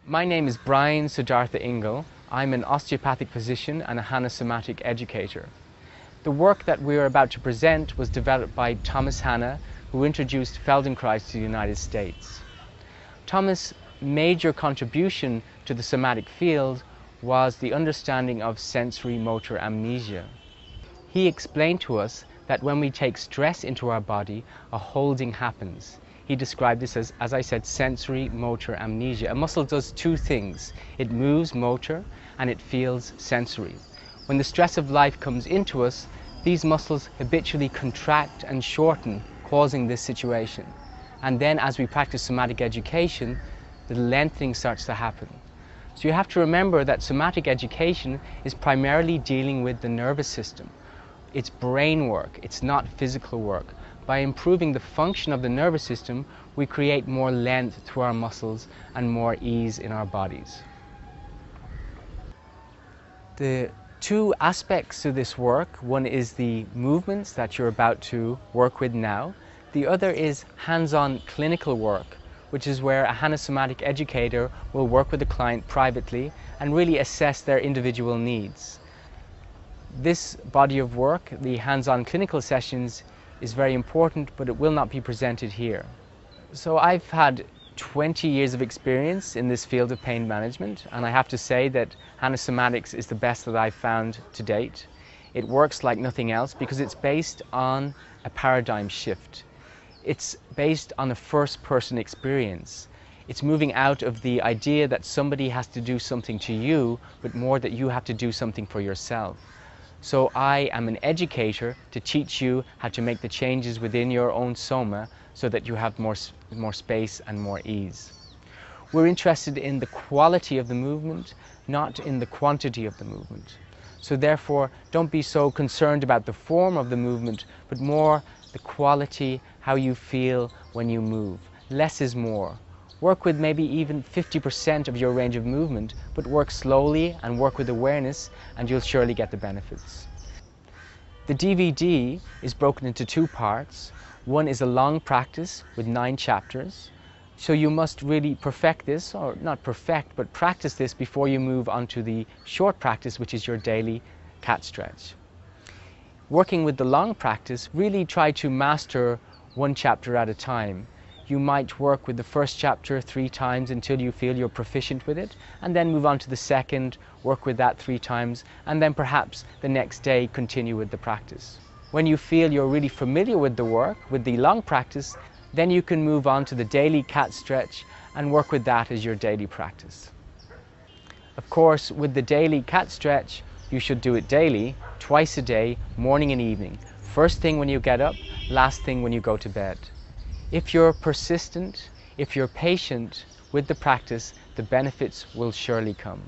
My name is Brian Siddhartha Ingle. I'm an osteopathic physician and a Somatic educator. The work that we are about to present was developed by Thomas Hanna, who introduced Feldenkrais to the United States. Thomas' major contribution to the somatic field was the understanding of sensory motor amnesia. He explained to us that when we take stress into our body, a holding happens. He described this as I said, sensory motor amnesia. A muscle does two things. It moves motor and it feels sensory. When the stress of life comes into us, these muscles habitually contract and shorten, causing this situation. And then as we practice somatic education, the lengthening starts to happen. So you have to remember that somatic education is primarily dealing with the nervous system. It's brain work, it's not physical work. By improving the function of the nervous system, we create more length through our muscles and more ease in our bodies. The two aspects to this work, one is the movements that you're about to work with now. The other is hands-on clinical work, which is where a somatic educator will work with the client privately and really assess their individual needs. This body of work, the hands-on clinical sessions, is very important, but it will not be presented here. So I've had 20 years of experience in this field of pain management, and I have to say that Somatics is the best that I've found to date. It works like nothing else because it's based on a paradigm shift. It's based on a first-person experience. It's moving out of the idea that somebody has to do something to you, but more that you have to do something for yourself. So I am an educator to teach you how to make the changes within your own soma so that you have more space and more ease. We're interested in the quality of the movement, not in the quantity of the movement. So therefore, don't be so concerned about the form of the movement, but more the quality, how you feel when you move. Less is more. Work with maybe even 50% of your range of movement, but work slowly and work with awareness, and you'll surely get the benefits. The DVD is broken into two parts. One is a long practice with 9 chapters. So you must really perfect this, or not perfect, but practice this before you move on to the short practice, which is your daily cat stretch. Working with the long practice, really try to master one chapter at a time. You might work with the first chapter 3 times until you feel you're proficient with it, and then move on to the second, work with that 3 times, and then perhaps the next day continue with the practice. When you feel you're really familiar with the work, with the long practice, then you can move on to the daily cat stretch and work with that as your daily practice. Of course, with the daily cat stretch, you should do it daily, twice a day, morning and evening. First thing when you get up, last thing when you go to bed. If you're persistent, if you're patient with the practice, the benefits will surely come.